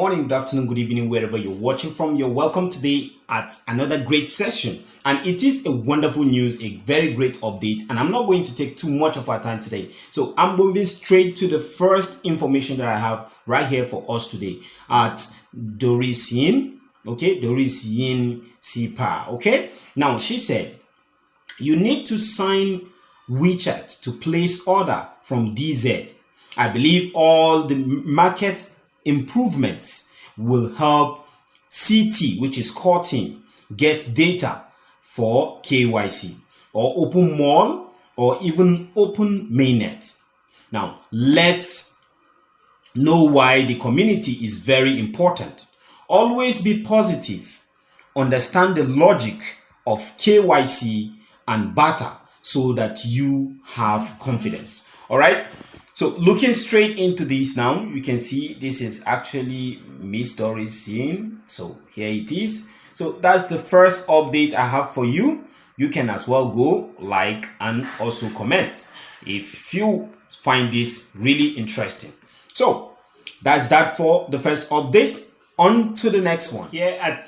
morning, good afternoon, good evening, wherever you're watching from. You're welcome today at another great session. And it is a wonderful news, a very great update. And I'm not going to take too much of our time today. So I'm moving straight to the first information that I have right here for us today at Doris Yin. Okay, Doris Yin Sipa. Okay, now she said, you need to sign WeChat to place order from DZ. I believe all the market improvements will help CT, which is core team, get data for KYC or open mall or even open mainnet. Now, let's know why the community is very important. Always be positive. Understand the logic of KYC and Barter so that you have confidence. All right. So looking straight into this now, you can see this is actually Miss Doris Yin. So here it is. So that's the first update I have for you. You can as well go like and also comment if you find this really interesting. So that's that for the first update. On to the next one. Here at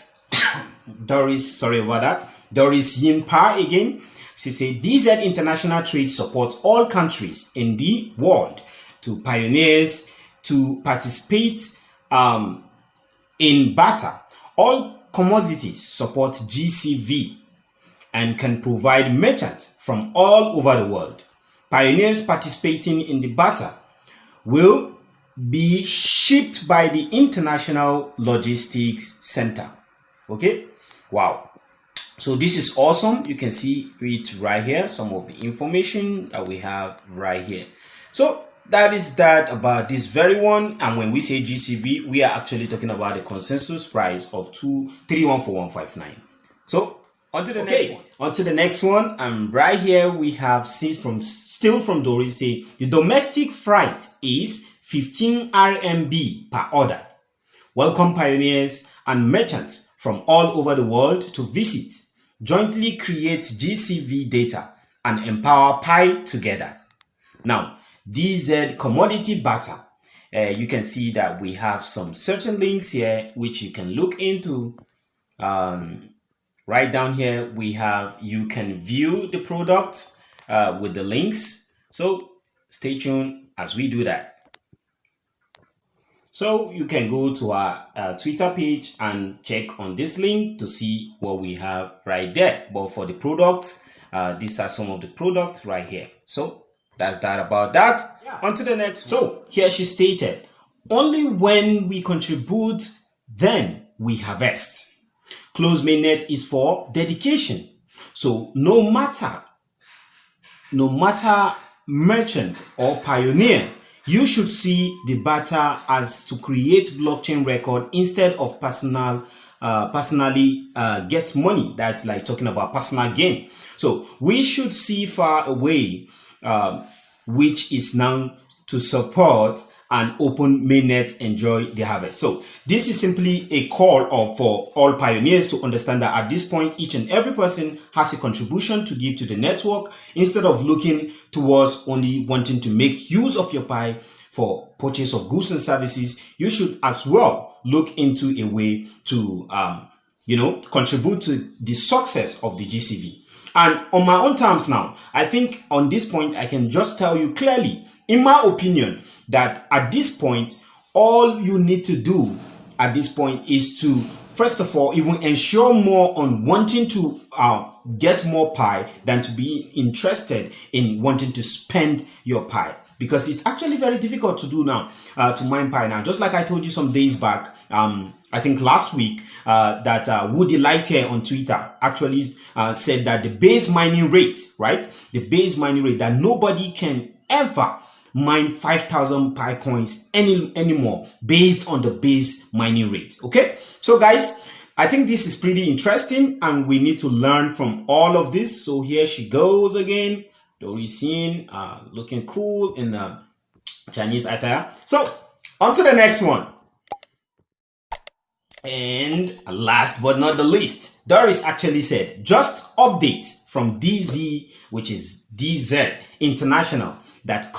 Doris Yin Pa again. She said DZ International Trade supports all countries in the world to pioneers to participate in Barter. All commodities support GCV and can provide merchants from all over the world. Pioneers participating in the Barter will be shipped by the International Logistics Center. Okay, wow. So this is awesome. You can see it right here, some of the information that we have right here. So that is that about this very one. And when we say GCV, we are actually talking about the consensus price of 2314159. So on to the next one. On to the next one. And right here we have still from Doris say the domestic freight is 15 RMB per order. Welcome pioneers and merchants from all over the world to visit, jointly create GCV data and empower Pi together. Now, DZ commodity Barter. You can see that we have some certain links here which you can look into. Right down here we have, you can view the product with the links. So stay tuned as we do that. So you can go to our Twitter page and check on this link to see what we have right there. But for the products, these are some of the products right here. So that's that about that. Yeah. On to the next one. So here she stated, only when we contribute, then we harvest. Closed mainnet is for dedication. So no matter merchant or pioneer, you should see the Barter as to create blockchain record instead of personally get money. That's like talking about personal gain. So we should see far away, which is now to support and open mainnet enjoy the harvest. So this is simply a call for all pioneers to understand that at this point, each and every person has a contribution to give to the network. Instead of looking towards only wanting to make use of your Pi for purchase of goods and services, you should as well look into a way to, contribute to the success of the GCV. And on my own terms now, I think on this point, I can just tell you clearly, in my opinion, that at this point, all you need to do at this point is to, first of all, even ensure more on wanting to get more Pi than to be interested in wanting to spend your Pi. Because it's actually very difficult to do now, to mine Pi now. Just like I told you some days back, I think last week, that Woody Light here on Twitter actually said that the base mining rate, right? The base mining rate, that nobody can ever mine 5,000 Pi coins anymore based on the base mining rate. Okay, so guys, I think this is pretty interesting and we need to learn from all of this. So here she goes again, Doris Yin, looking cool in the Chinese attire. So on to the next one. And last but not the least, Doris actually said, just updates from DZ, which is DZ International, that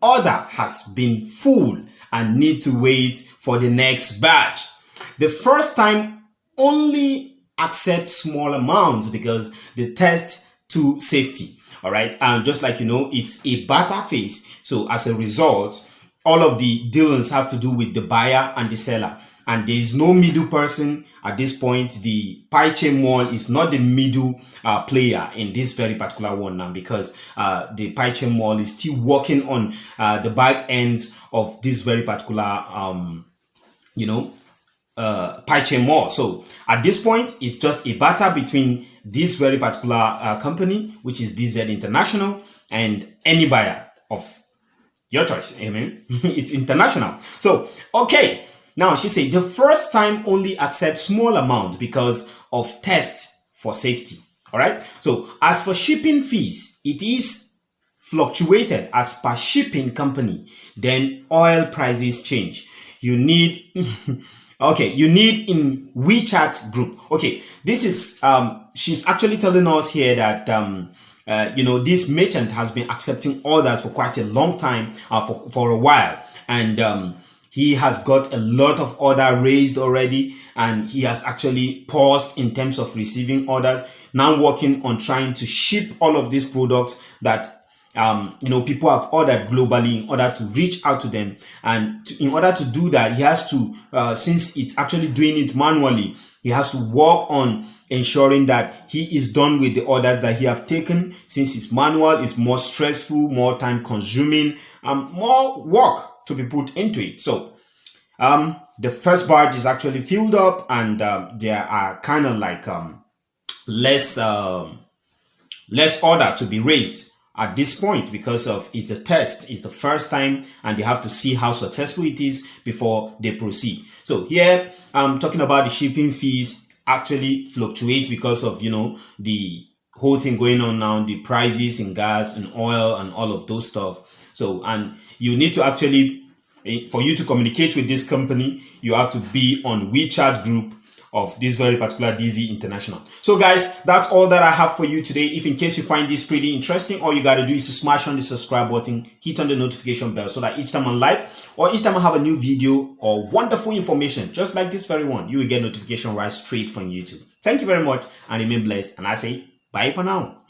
order has been full and need to wait for the next batch. The first time only accept small amounts because they test to safety. All right. And just like, it's a barter phase. So as a result, all of the dealings have to do with the buyer and the seller. And there is no middle person at this point. The pie chain mall is not the middle player in this very particular one now, because the pie chain mall is still working on the back ends of this very particular pie chain mall. So at this point, it's just a barter between this very particular company, which is DZ International, and any buyer of your choice. Amen. It's international. So, okay. Now she said the first time only accept small amount because of tests for safety. All right. So as for shipping fees, it is fluctuated as per shipping company. Then oil prices change. You need okay, you need in WeChat group. Okay, this is she's actually telling us here that this merchant has been accepting orders for quite a long time, for a while, and he has got a lot of order raised already, and he has actually paused in terms of receiving orders. Now working on trying to ship all of these products that people have ordered globally in order to reach out to them. And in order to do that, he has to, since it's actually doing it manually, he has to work on ensuring that he is done with the orders that he have taken. Since it's manual, it's more stressful, more time consuming, more work to be put into it. So the first barge is actually filled up, and there are kind of like less order to be raised at this point, because of it's a test, it's the first time, and they have to see how successful it is before they proceed. So here I'm talking about the shipping fees actually fluctuate because of the whole thing going on now, the prices in gas and oil and all of those stuff. So, and you need to actually, for you to communicate with this company, you have to be on WeChat group of this very particular DZ International. So guys, that's all that I have for you today. If in case you find this pretty interesting, all you got to do is to smash on the subscribe button, hit on the notification bell, so that each time I'm live or each time I have a new video or wonderful information, just like this very one, you will get notification right straight from YouTube. Thank you very much, and remain blessed. And I say bye for now.